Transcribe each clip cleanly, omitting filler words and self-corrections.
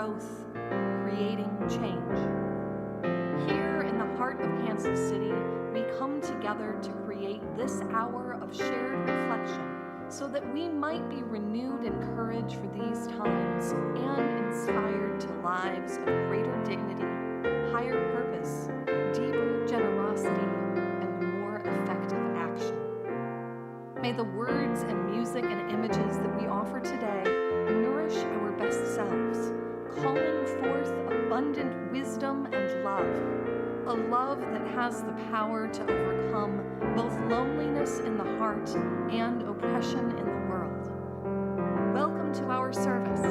growth, creating change. Here in the heart of Kansas City, we come together to create this hour of shared reflection so that we might be renewed in courage for these times and inspired to lives of greater dignity, higher purpose, deeper generosity, and more effective action. May the words and music and images that we offer today nourish our best selves, calling forth abundant wisdom and love, a love that has the power to overcome both loneliness in the heart and oppression in the world. Welcome to our service.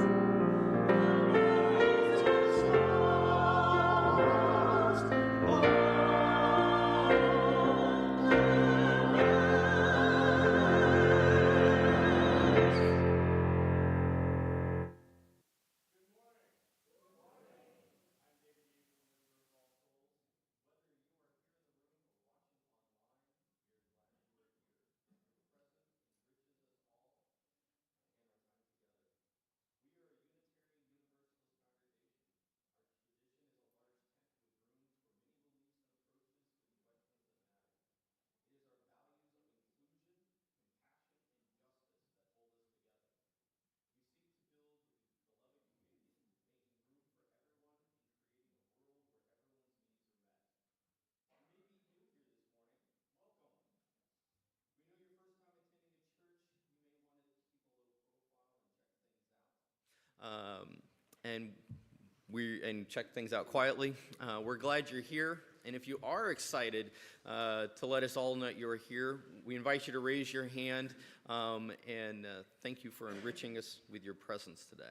and check things out quietly. We're glad you're here, and if you are excited to let us all know you're here, we invite you to raise your hand, and thank you for enriching us with your presence today.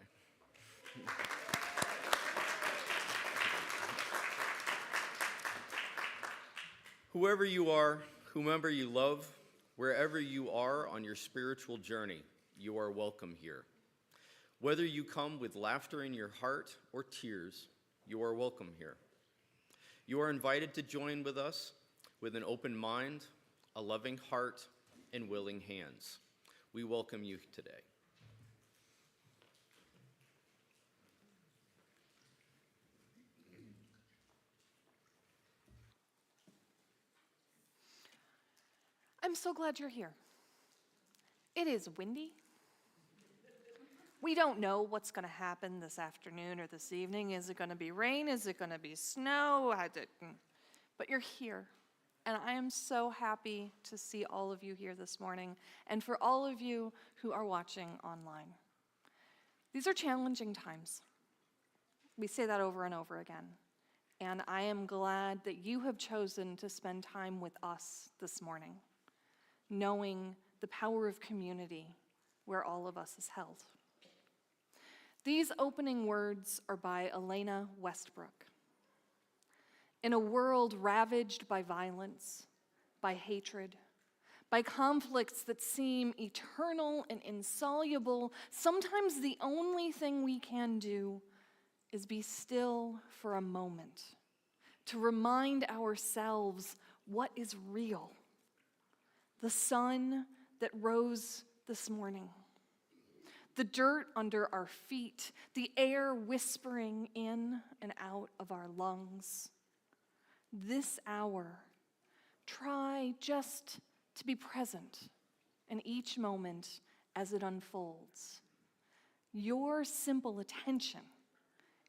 Whoever you are, whomever you love, wherever you are on your spiritual journey, you are welcome here. Whether you come with laughter in your heart or tears, you are welcome here. You are invited to join with us with an open mind, a loving heart, and willing hands. We welcome you today. I'm so glad you're here. It is windy. We don't know what's going to happen this afternoon or this evening. Is it going to be rain? Is it going to be snow? But you're here, and I am so happy to see all of you here this morning, and for all of you who are watching online. These are challenging times. We say that over and over again, and I am glad that you have chosen to spend time with us this morning, knowing the power of community where all of us is held. These opening words are by Elena Westbrook. In a world ravaged by violence, by hatred, by conflicts that seem eternal and insoluble, sometimes the only thing we can do is be still for a moment, to remind ourselves what is real. The sun that rose this morning, the dirt under our feet, the air whispering in and out of our lungs. This hour, try just to be present in each moment as it unfolds. Your simple attention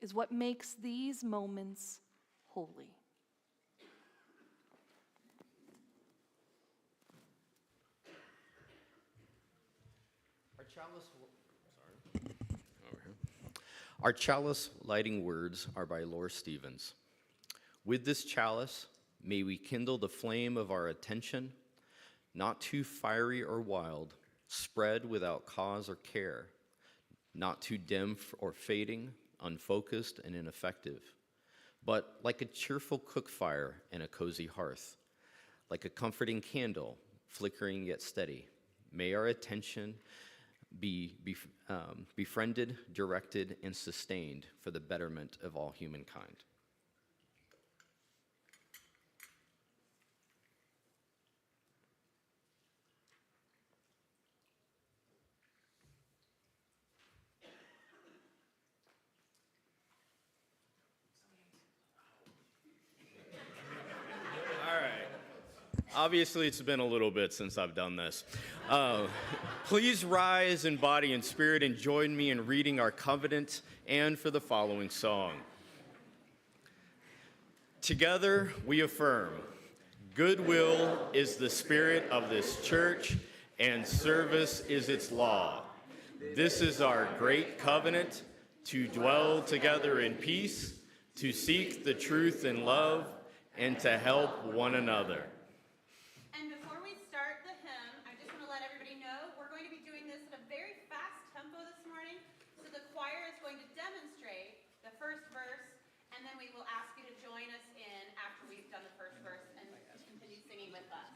is what makes these moments holy. Our chalice lighting words are by Laura Stevens. With this chalice, may we kindle the flame of our attention, not too fiery or wild, spread without cause or care, not too dim or fading, unfocused and ineffective, but like a cheerful cook fire in a cozy hearth, like a comforting candle, flickering yet steady. May our attention be befriended, directed, and sustained for the betterment of all humankind. Obviously, it's been a little bit since I've done this. Please rise in body and spirit and join me in reading our covenant and for the following song. Together we affirm, goodwill is the spirit of this church and service is its law. This is our great covenant, to dwell together in peace, to seek the truth in love, and to help one another. And before we start the hymn, I just want to let everybody know we're going to be doing this at a very fast tempo this morning. So the choir is going to demonstrate the first verse, and then we will ask you to join us in after we've done the first verse and continue singing with us.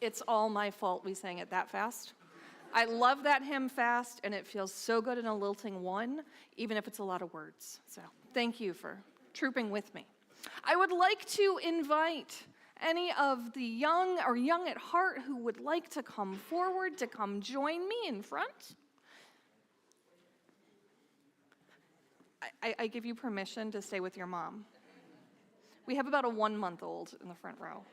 It's all my fault we sang it that fast. I love that hymn fast, and it feels so good in a lilting one, even if it's a lot of words. So thank you for trooping with me. I would like to invite any of the young or young at heart who would like to come forward to come join me in front. I give you permission to stay with your mom. We have about a 1-month-old in the front row.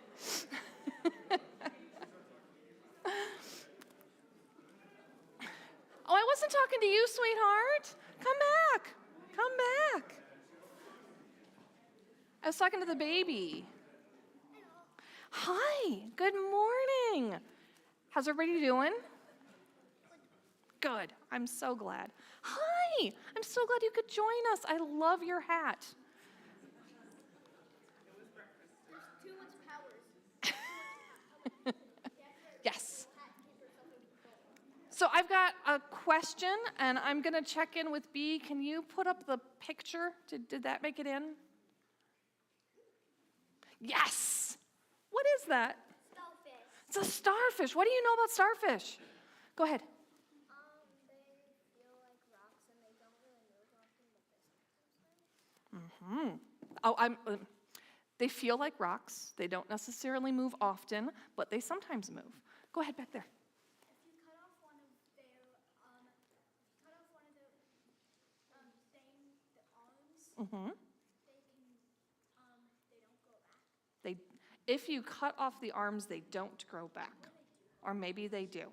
Oh, I wasn't talking to you, sweetheart. Come back. Come back. I was talking to the baby. Hi. Good morning. How's everybody doing? Good. I'm so glad. Hi. I'm so glad you could join us. I love your hat. There's too much powers. Yes. So I've got a question, and I'm going to check in with B. Can you put up the picture? Did that make it in? Yes. What is that? Starfish. It's a starfish. What do you know about starfish? Go ahead. They feel like rocks and they don't really move often, but They feel like rocks. They don't necessarily move often, but they sometimes move. Go ahead back there. if you cut off one of the arms, they don't grow back. If you cut off the arms, they don't grow back. Or maybe they do.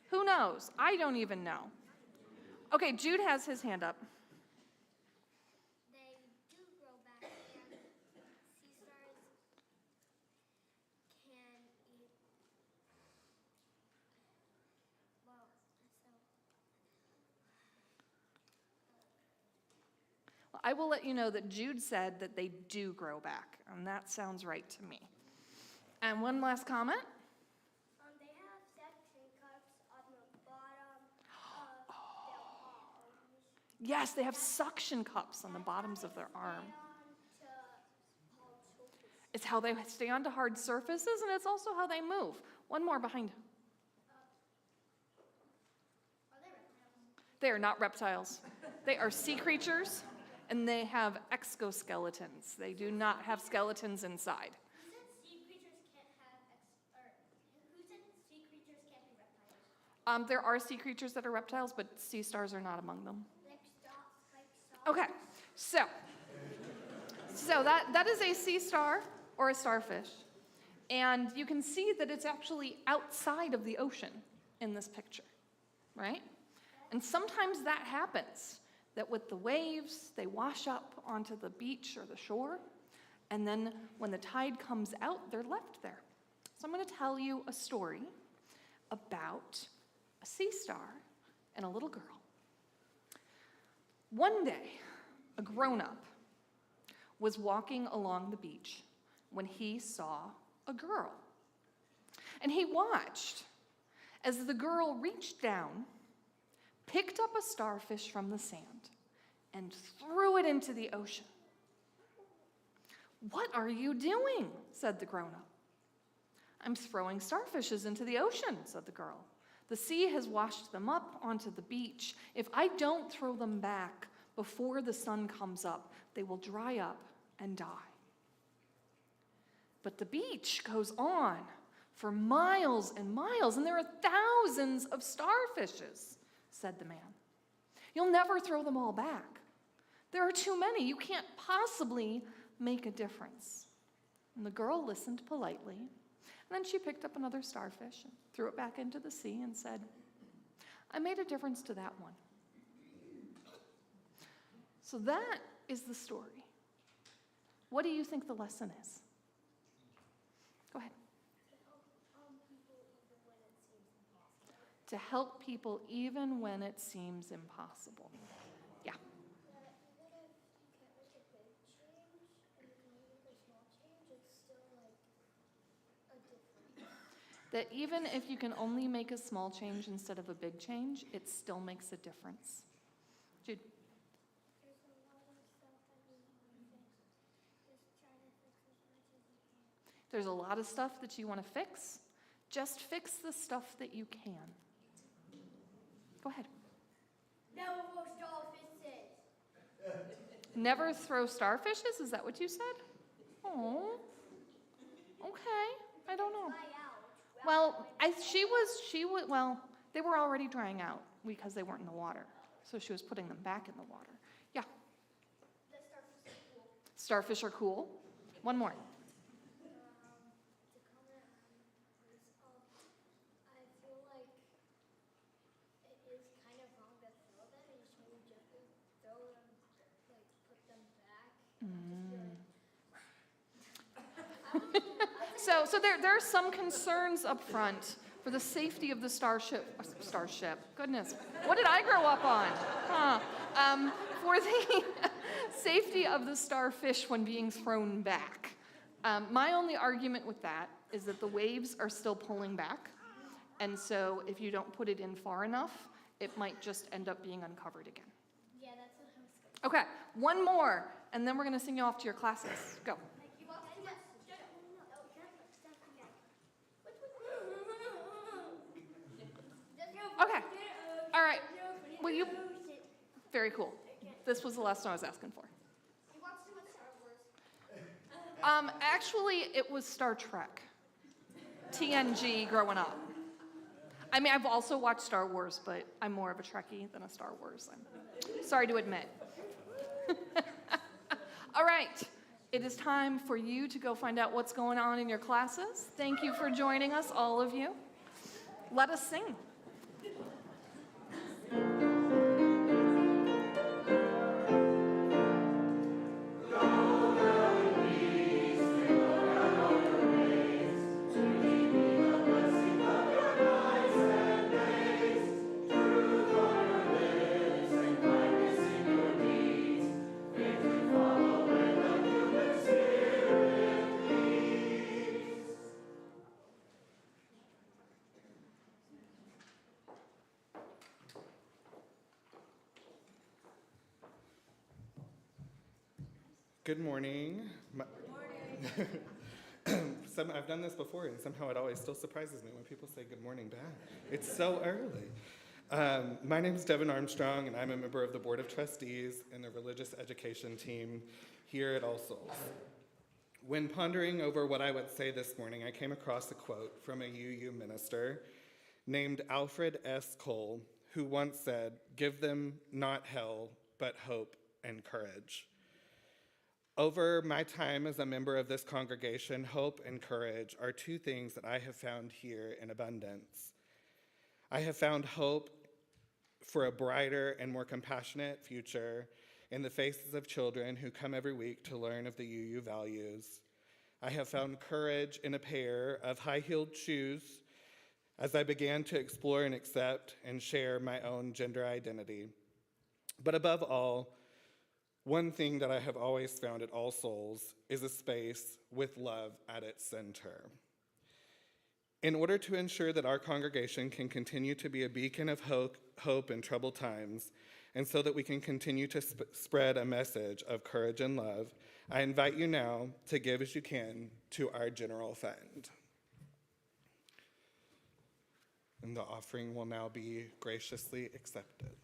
Who knows? I don't even know. Okay, Jude has his hand up. They do grow back, and sea stars can eat. Well, so I will let you know that Jude said that they do grow back, and that sounds right to me. And one last comment. they have section cups on the bottom of their arms. Yes, they have suction cups on the bottoms of their arm. To hold how they stay onto hard surfaces, and it's also how they move. One more behind. Are they reptiles? They are not reptiles. They are sea creatures, and they have exoskeletons. They do not have skeletons inside. Who said sea creatures can't have who said sea creatures can't be reptiles? There are sea creatures that are reptiles, but sea stars are not among them. Like stars. Okay, so that is a sea star or a starfish. And you can see that it's actually outside of the ocean in this picture, right? And sometimes that happens, that with the waves, they wash up onto the beach or the shore, and then when the tide comes out, they're left there. So I'm going to tell you a story about a sea star and a little girl. One day, a grown-up was walking along the beach when he saw a girl. And he watched as the girl reached down, picked up a starfish from the sand, and threw it into the ocean. "What are you doing?" said the grown-up. "I'm throwing starfishes into the ocean," said the girl. "The sea has washed them up onto the beach. If I don't throw them back before the sun comes up, they will dry up and die." "But the beach goes on for miles and miles, and there are thousands of starfishes," said the man. "You'll never throw them all back. There are too many. You can't possibly make a difference." And the girl listened politely, and then she picked up another starfish and threw it back into the sea and said, "I made a difference to that one." So that is the story. What do you think the lesson is? Go ahead. To help people even when it seems impossible. Yeah. Even if you can't make a big change and you can make a small change, it's still like a difference. That even if you can only make a small change instead of a big change, it still makes a difference. Jude. There's a lot of stuff that you want to fix. Just try to fix as much as you can. There's a lot of stuff that you want to fix. Just fix the stuff that you can. Go ahead. Never throw starfishes. Never throw starfishes? Is that what you said? Oh. Okay. I don't know. Dry out. Well, well, they were already drying out because they weren't in the water. So she was putting them back in the water. Yeah. The starfish is cool. Starfish are cool. One more. To comment on this, I feel like it is kind of wrong to throw them. You shouldn't just throw them, like put them back. So there are some concerns up front for the safety of the starship. Goodness, what did I grow up on? For the safety of the starfish when being thrown back. My only argument with that is that the waves are still pulling back, and so if you don't put it in far enough, it might just end up being uncovered again. Yeah, that's what I was going Okay, one more, and then we're gonna send you off to your classes. Go. Okay. All right. Will you? Very cool. This was the last one I was asking for. You watched too much Star Wars. Actually, it was Star Trek. TNG growing up. I mean, I've also watched Star Wars, but I'm more of a Trekkie than a Star Wars. I'm sorry to admit. All right. It is time for you to go find out what's going on in your classes. Thank you for joining us, all of you. Let us sing. Good morning. I've done this before, and somehow it always still surprises me when people say good morning back. It's so early. My name is Devin Armstrong, and I'm a member of the Board of Trustees and the Religious Education team here at All Souls. When pondering over what I would say this morning, I came across a quote from a UU minister named Alfred S. Cole, who once said, "Give them not hell, but hope and courage." Over my time as a member of this congregation, hope and courage are two things that I have found here in abundance. I have found hope for a brighter and more compassionate future in the faces of children who come every week to learn of the UU values. I have found courage in a pair of high-heeled shoes as I began to explore and accept and share my own gender identity. But above all, one thing that I have always found at All Souls is a space with love at its center. In order to ensure that our congregation can continue to be a beacon of hope in troubled times, and so that we can continue to spread a message of courage and love, I invite you now to give as you can to our general fund. And the offering will now be graciously accepted.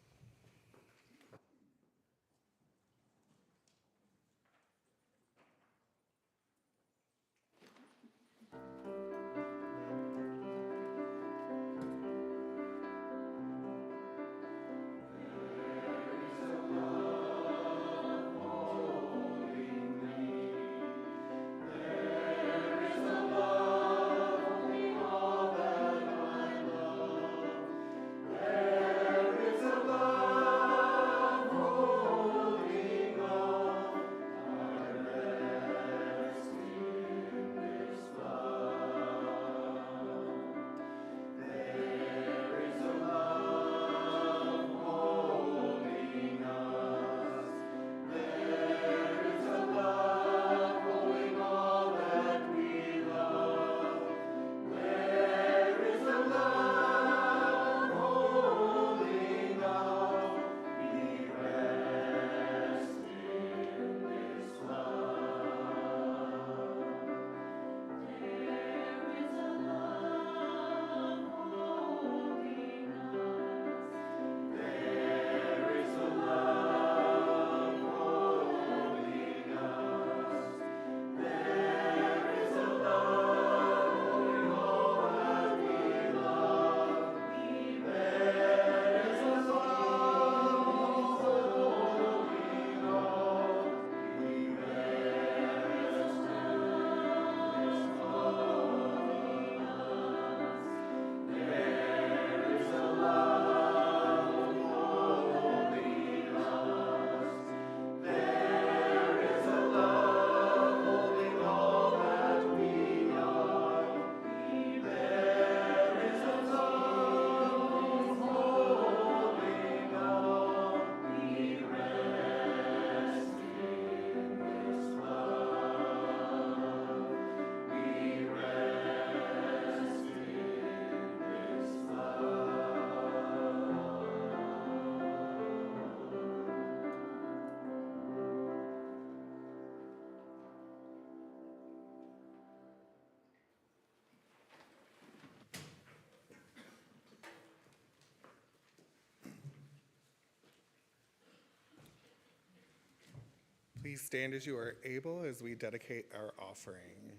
Please stand as you are able as we dedicate our offering.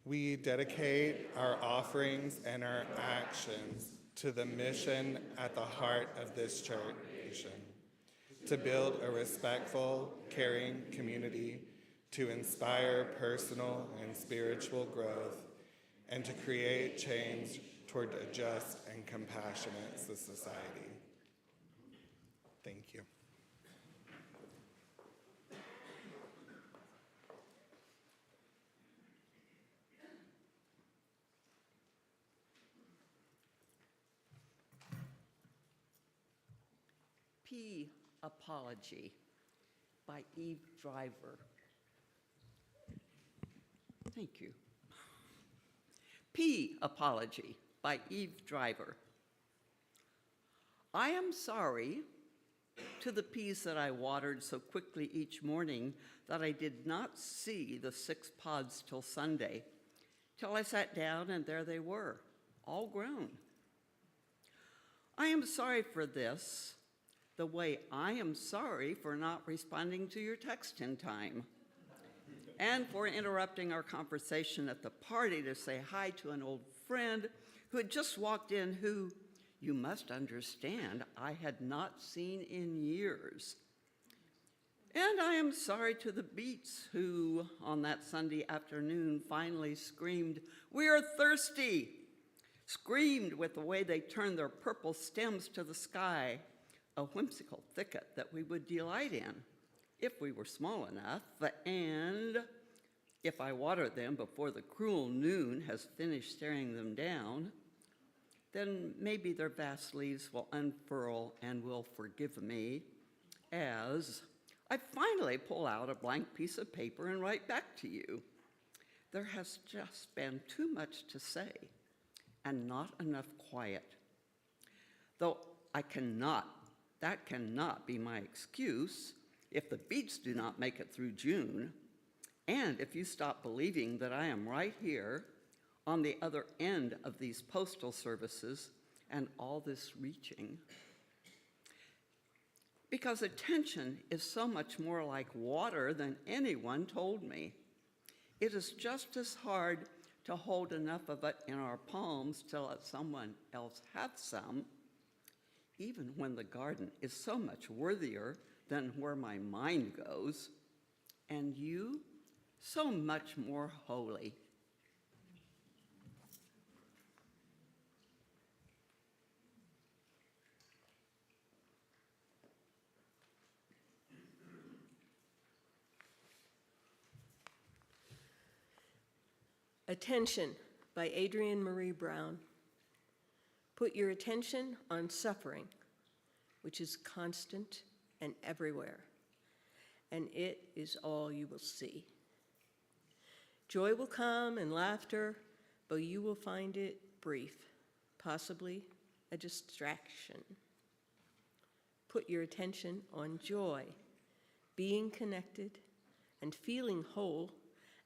We dedicate our offerings and our actions to the mission at the heart of this church, to build a respectful, caring community, to inspire personal and spiritual growth, and to create change toward a just and compassionate society. Thank you. P. Apology by Eve Driver. Thank you. P. Apology by Eve Driver. I am sorry to the peas that I watered so quickly each morning that I did not see the 6 pods till Sunday, till I sat down and there they were, all grown. I am sorry for this, the way I am sorry for not responding to your text in time, and for interrupting our conversation at the party to say hi to an old friend who had just walked in, who, you must understand, I had not seen in years. And I am sorry to the Beats who, on that Sunday afternoon, finally screamed, "We are thirsty!" Screamed with the way they turned their purple stems to the sky, a whimsical thicket that we would delight in if we were small enough, and if I water them before the cruel noon has finished staring them down, then maybe their vast leaves will unfurl and will forgive me as I finally pull out a blank piece of paper and write back to you. There has just been too much to say and not enough quiet. Though that cannot be my excuse if the Beats do not make it through June, and if you stop believing that I am right here on the other end of these postal services and all this reaching. Because attention is so much more like water than anyone told me. It is just as hard to hold enough of it in our palms to let someone else have some, even when the garden is so much worthier than where my mind goes, and you so much more holy. Attention by Adrienne Marie Brown. Put your attention on suffering, which is constant and everywhere, and it is all you will see. Joy will come and laughter, but you will find it brief, possibly a distraction. Put your attention on joy, being connected and feeling whole,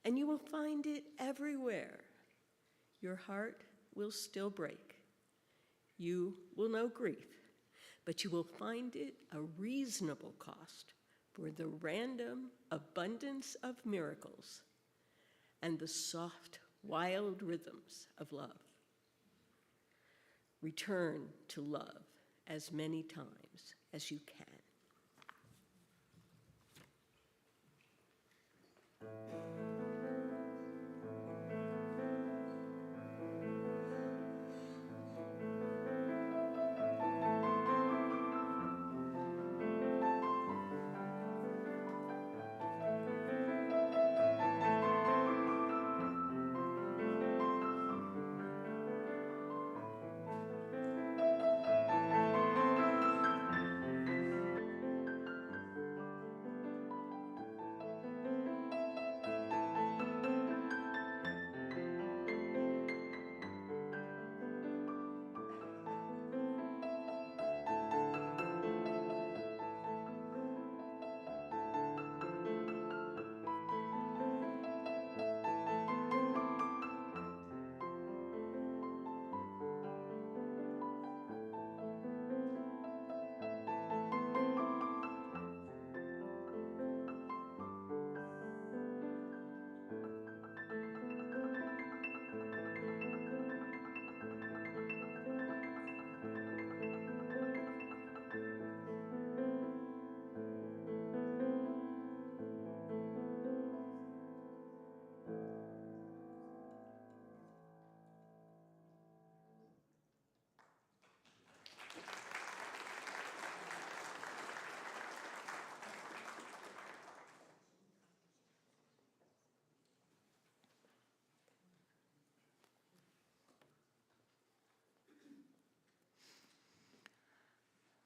and you will find it everywhere. Your heart will still break. You will know grief, but you will find it a reasonable cost for the random abundance of miracles and the soft, wild rhythms of love. Return to love as many times as you can.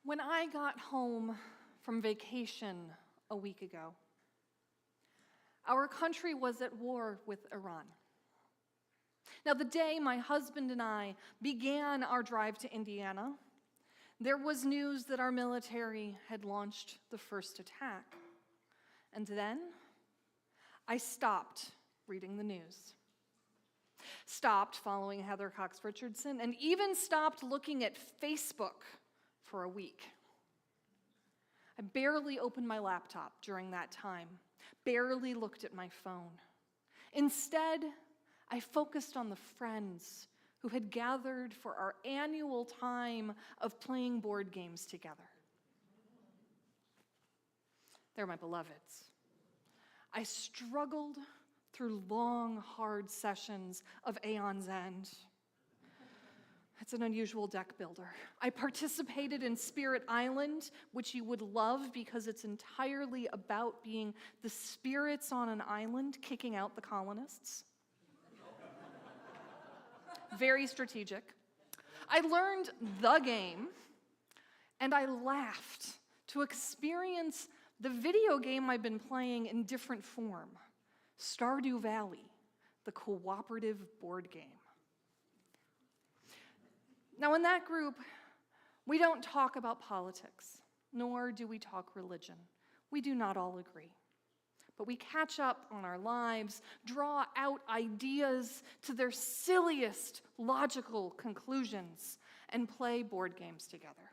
When I got home from vacation a week ago, our country was at war with Iran. Now, the day my husband and I began our drive to Indiana, There was news that our military had launched the first attack. And then I stopped reading the news, stopped following Heather Cox Richardson, and even stopped looking at Facebook for a week. I barely opened my laptop during that time, barely looked at my phone. Instead, I focused on the friends who had gathered for our annual time of playing board games together. They're my beloveds. I struggled through long, hard sessions of Aeon's End. It's an unusual deck builder. I participated in Spirit Island, which you would love because it's entirely about being the spirits on an island kicking out the colonists. Very strategic. I learned the game, and I laughed to experience the video game I've been playing in different form, Stardew Valley, the cooperative board game. Now, in that group, we don't talk about politics, nor do we talk religion. We do not all agree. But we catch up on our lives, draw out ideas to their silliest logical conclusions, and play board games together.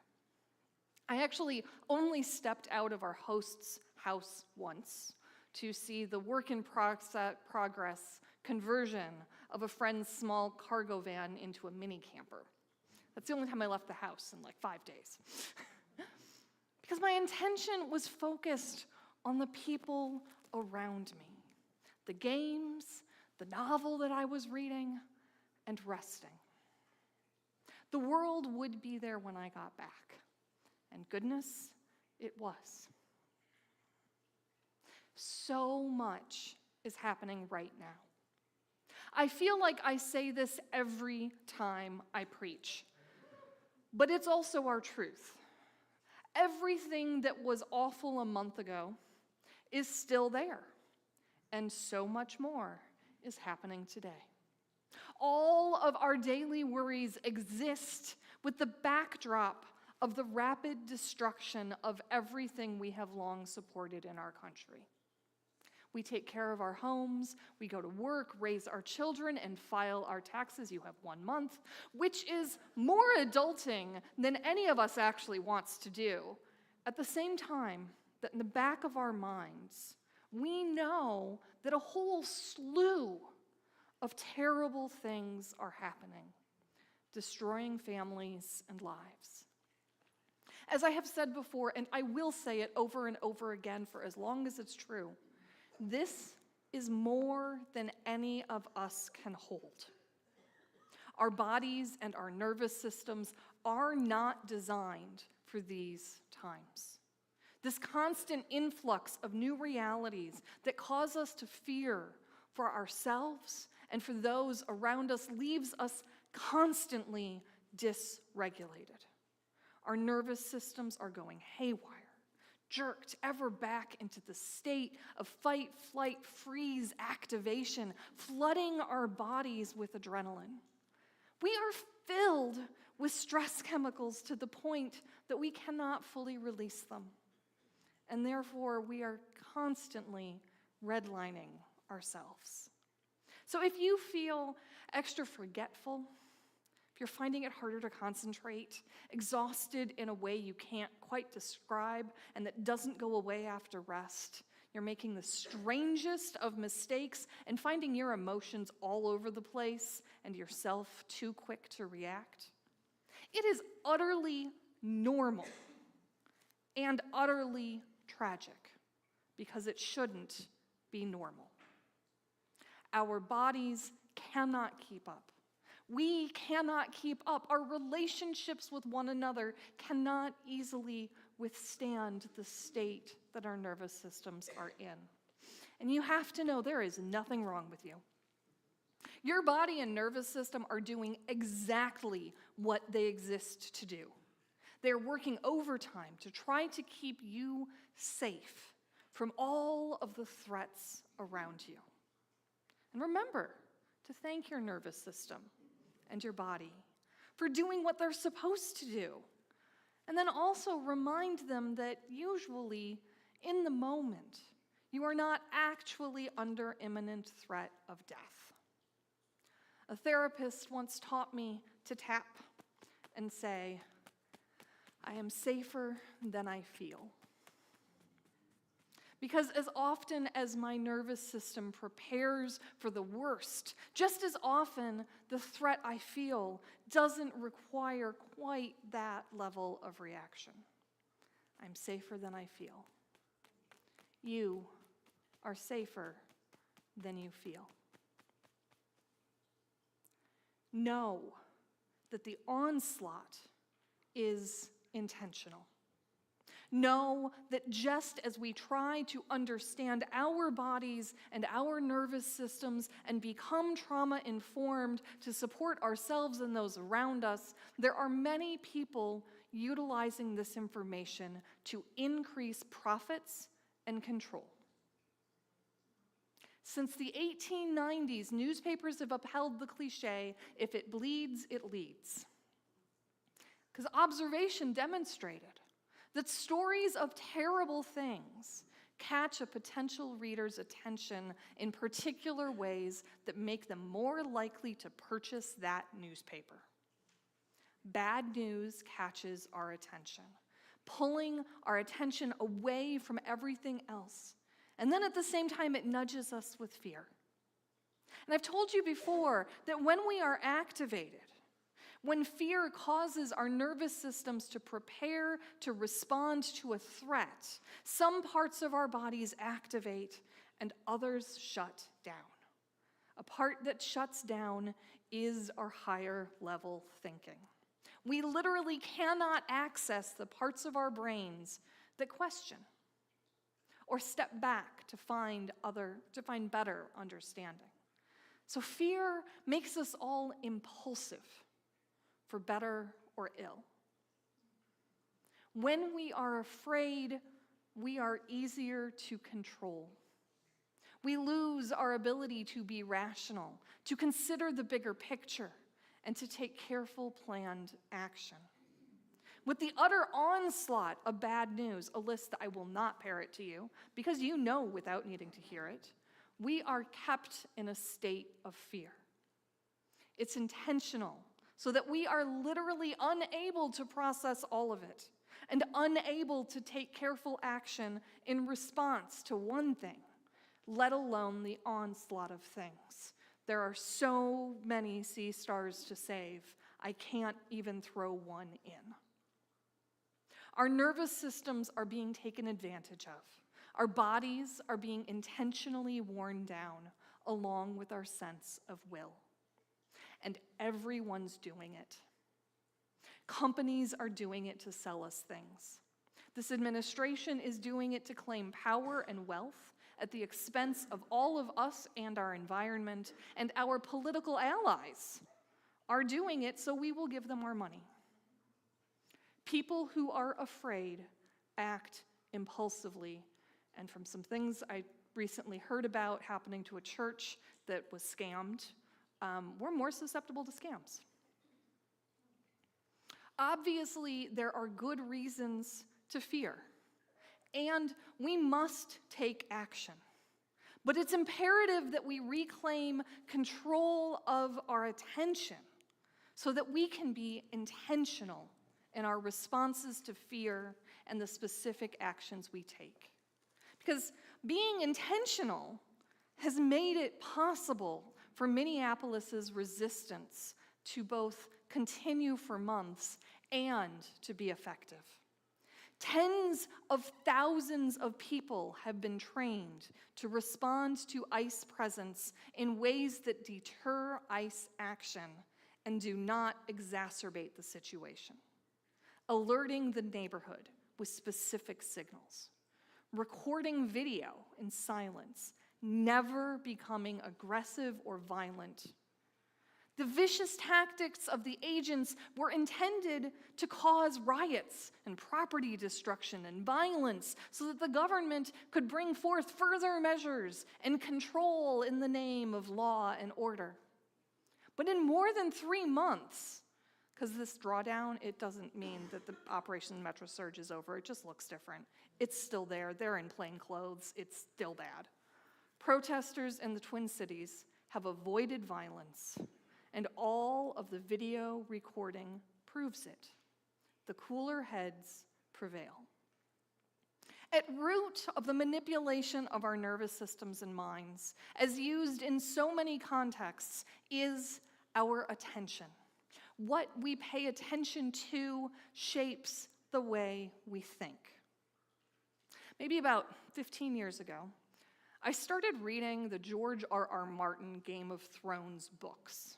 I actually only stepped out of our host's house once to see the work in progress conversion of a friend's small cargo van into a mini camper. That's the only time I left the house in like 5 days. Because my intention was focused on the people around me, the games, the novel that I was reading, and resting. The world would be there when I got back, and goodness, it was. So much is happening right now. I feel like I say this every time I preach, but it's also our truth. Everything that was awful a month ago is still there, and so much more is happening today. All of our daily worries exist with the backdrop of the rapid destruction of everything we have long supported in our country. We take care of our homes, we go to work, raise our children, and file our taxes. You have 1 month, which is more adulting than any of us actually wants to do. At the same time, that in the back of our minds, we know that a whole slew of terrible things are happening, destroying families and lives. As I have said before, and I will say it over and over again for as long as it's true, this is more than any of us can hold. Our bodies and our nervous systems are not designed for these times. This constant influx of new realities that cause us to fear for ourselves and for those around us leaves us constantly dysregulated. Our nervous systems are going haywire, jerked ever back into the state of fight, flight, freeze activation, flooding our bodies with adrenaline. We are filled with stress chemicals to the point that we cannot fully release them. And therefore, we are constantly redlining ourselves. So if you feel extra forgetful, if you're finding it harder to concentrate, exhausted in a way you can't quite describe, and that doesn't go away after rest, you're making the strangest of mistakes and finding your emotions all over the place and yourself too quick to react, it is utterly normal and utterly tragic because it shouldn't be normal. Our bodies cannot keep up. We cannot keep up. Our relationships with one another cannot easily withstand the state that our nervous systems are in. And you have to know there is nothing wrong with you. Your body and nervous system are doing exactly what they exist to do. They're working overtime to try to keep you safe from all of the threats around you. And remember to thank your nervous system and your body for doing what they're supposed to do And then also remind them that usually, in the moment, you are not actually under imminent threat of death. A therapist once taught me to tap and say, "I am safer than I feel." Because as often as my nervous system prepares for the worst, just as often the threat I feel doesn't require quite that level of reaction. I'm safer than I feel. You are safer than you feel. Know that the onslaught is intentional. Know that just as we try to understand our bodies and our nervous systems and become trauma-informed to support ourselves and those around us, there are many people utilizing this information to increase profits and control. Since the 1890s, newspapers have upheld the cliche, "If it bleeds, it leads." Because observation demonstrated that stories of terrible things catch a potential reader's attention in particular ways that make them more likely to purchase that newspaper. Bad news catches our attention, pulling our attention away from everything else. And then at the same time, it nudges us with fear. And I've told you before that when we are activated, when fear causes our nervous systems to prepare to respond to a threat, some parts of our bodies activate and others shut down. A part that shuts down is our higher level thinking. We literally cannot access the parts of our brains that question or step back to find better understanding. So fear makes us all impulsive, for better or ill. When we are afraid, we are easier to control. We lose our ability to be rational, to consider the bigger picture, and to take careful, planned action. With the utter onslaught of bad news, a list that I will not parrot to you, because you know without needing to hear it, we are kept in a state of fear. It's intentional, so that we are literally unable to process all of it and unable to take careful action in response to one thing, let alone the onslaught of things. There are so many sea stars to save, I can't even throw one in. Our nervous systems are being taken advantage of. Our bodies are being intentionally worn down, along with our sense of will. And everyone's doing it. Companies are doing it to sell us things. This administration is doing it to claim power and wealth at the expense of all of us and our environment, and our political allies are doing it so we will give them our money. People who are afraid act impulsively, and from some things I recently heard about happening to a church that was scammed, we're more susceptible to scams. Obviously, there are good reasons to fear, and we must take action. But it's imperative that we reclaim control of our attention so that we can be intentional in our responses to fear and the specific actions we take. Because being intentional has made it possible for Minneapolis's resistance to both continue for months and to be effective. Tens of thousands of people have been trained to respond to ICE presence in ways that deter ICE action and do not exacerbate the situation. Alerting the neighborhood with specific signals. Recording video in silence, never becoming aggressive or violent. The vicious tactics of the agents were intended to cause riots and property destruction and violence so that the government could bring forth further measures and control in the name of law and order. But in more than 3 months, Because this drawdown, it doesn't mean that the Operation Metro Surge is over. It just looks different. It's still there. They're in plain clothes. It's still bad. Protesters in the Twin Cities have avoided violence, and all of the video recording proves it. The cooler heads prevail. At root of the manipulation of our nervous systems and minds, as used in so many contexts, is our attention. What we pay attention to shapes the way we think. Maybe about 15 years ago, I started reading the George R.R. Martin Game of Thrones books.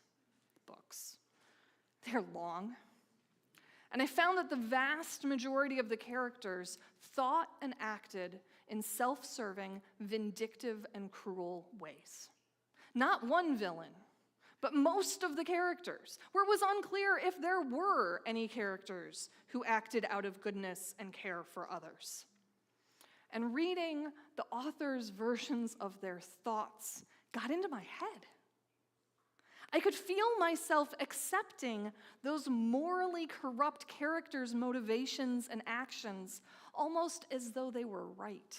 They're long. And I found that the vast majority of the characters thought and acted in self-serving, vindictive, and cruel ways. Not one villain, but most of the characters, where it was unclear if there were any characters who acted out of goodness and care for others. And reading the author's versions of their thoughts got into my head. I could feel myself accepting those morally corrupt characters' motivations and actions almost as though they were right.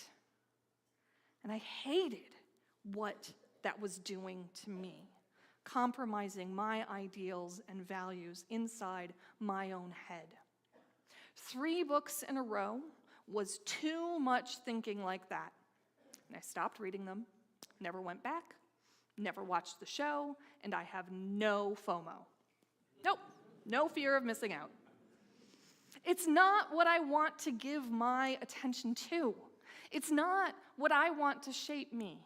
And I hated what that was doing to me, compromising my ideals and values inside my own head. 3 books in a row was too much thinking like that. And I stopped reading them, never went back, never watched the show, and I have no FOMO. Nope, no fear of missing out. It's not what I want to give my attention to. It's not what I want to shape me.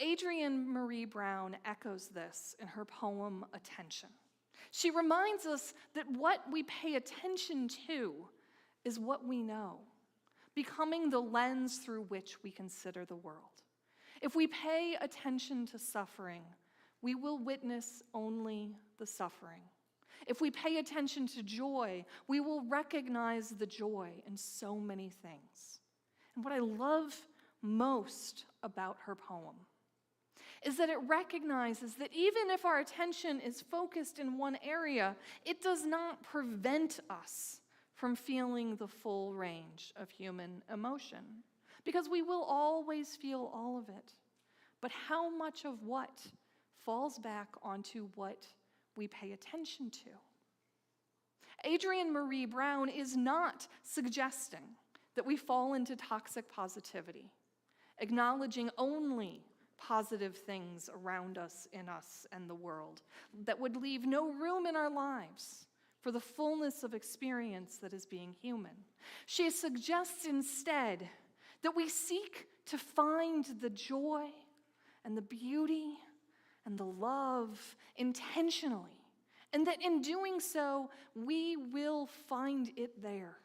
Adrienne Marie Brown echoes this in her poem, Attention. She reminds us that what we pay attention to is what we know, becoming the lens through which we consider the world. If we pay attention to suffering, we will witness only the suffering. If we pay attention to joy, we will recognize the joy in so many things. And what I love most about her poem is that it recognizes that even if our attention is focused in one area, it does not prevent us from feeling the full range of human emotion, because we will always feel all of it. But how much of what falls back onto what we pay attention to? Adrienne Marie Brown is not suggesting that we fall into toxic positivity, acknowledging only positive things around us, in us, and the world, that would leave no room in our lives for the fullness of experience that is being human. She suggests instead that we seek to find the joy and the beauty and the love intentionally, and that in doing so, we will find it there,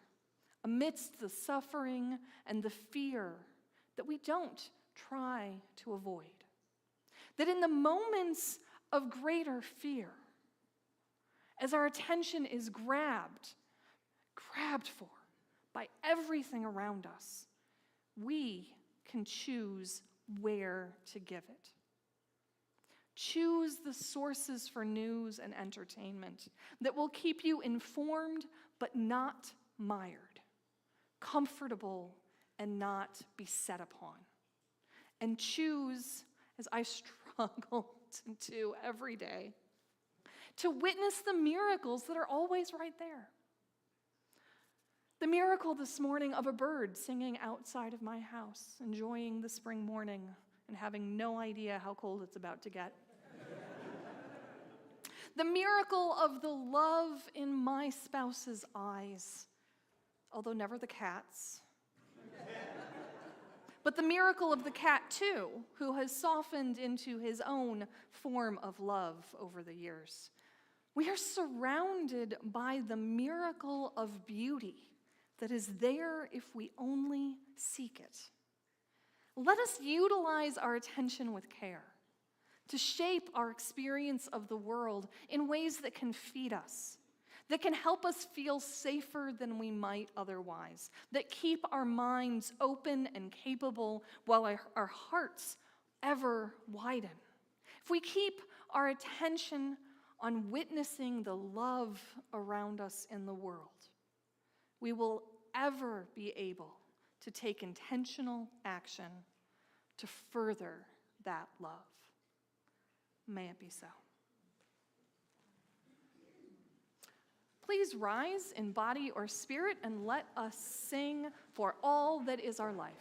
amidst the suffering and the fear that we don't try to avoid. That in the moments of greater fear, as our attention is grabbed for by everything around us, we can choose where to give it. Choose the sources for news and entertainment that will keep you informed but not mired, comfortable and not beset upon. And choose, as I struggle to do every day, to witness the miracles that are always right there. The miracle this morning of a bird singing outside of my house, enjoying the spring morning and having no idea how cold it's about to get. The miracle of the love in my spouse's eyes, although never the cat's. But the miracle of the cat, too, who has softened into his own form of love over the years. We are surrounded by the miracle of beauty that is there if we only seek it. Let us utilize our attention with care to shape our experience of the world in ways that can feed us, that can help us feel safer than we might otherwise, that keep our minds open and capable while our hearts ever widen. If we keep our attention on witnessing the love around us in the world, we will ever be able to take intentional action to further that love. May it be so. Please rise in body or spirit and let us sing For All That Is Our Life.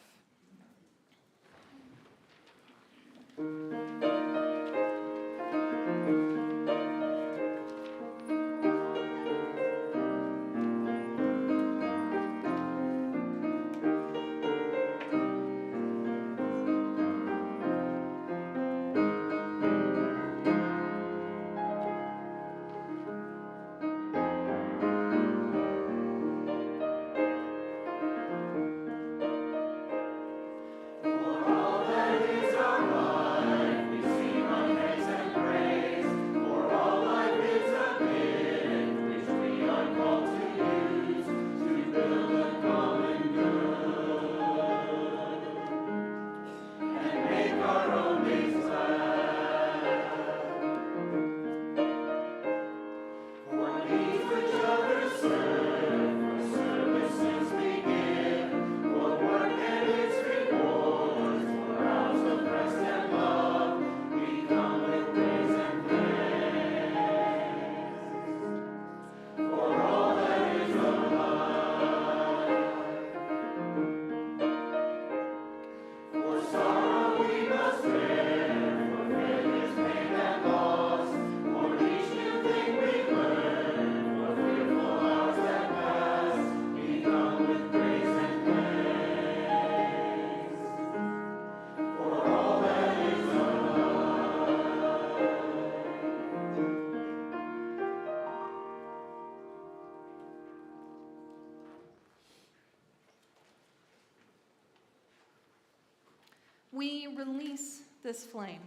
We release this flame,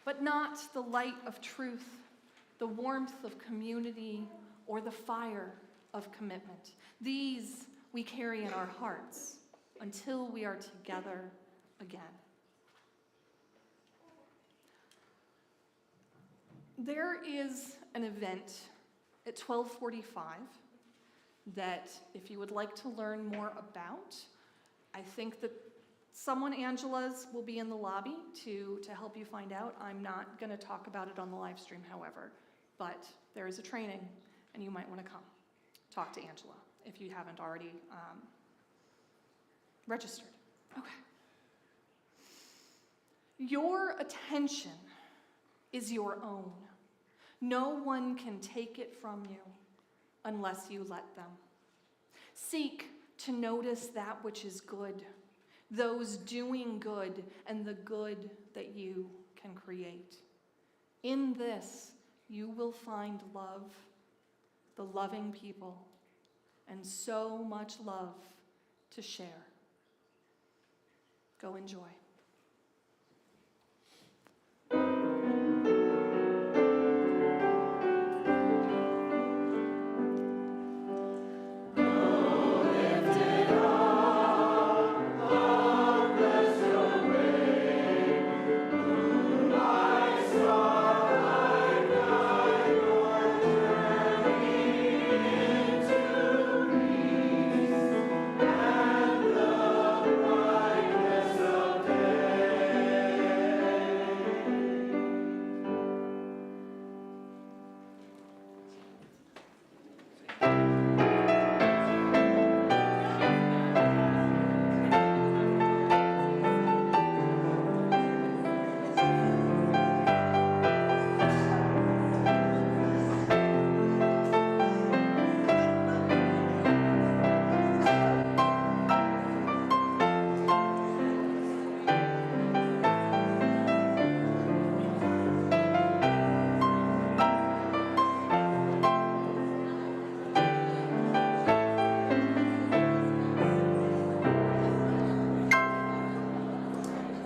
but not the light of truth, the warmth of community, or the fire of commitment. These we carry in our hearts until we are together again. There is an event at 12:45 that if you would like to learn more about, I think that someone, Angela's, will be in the lobby to help you find out. I'm not going to talk about it on the live stream, however, but there is a training, and you might want to come. Talk to Angela if you haven't already registered. Okay. Your attention is your own. No one can take it from you unless you let them. Seek to notice that which is good, those doing good, and the good that you can create. In this, you will find love, the loving people, and so much love to share. Go enjoy.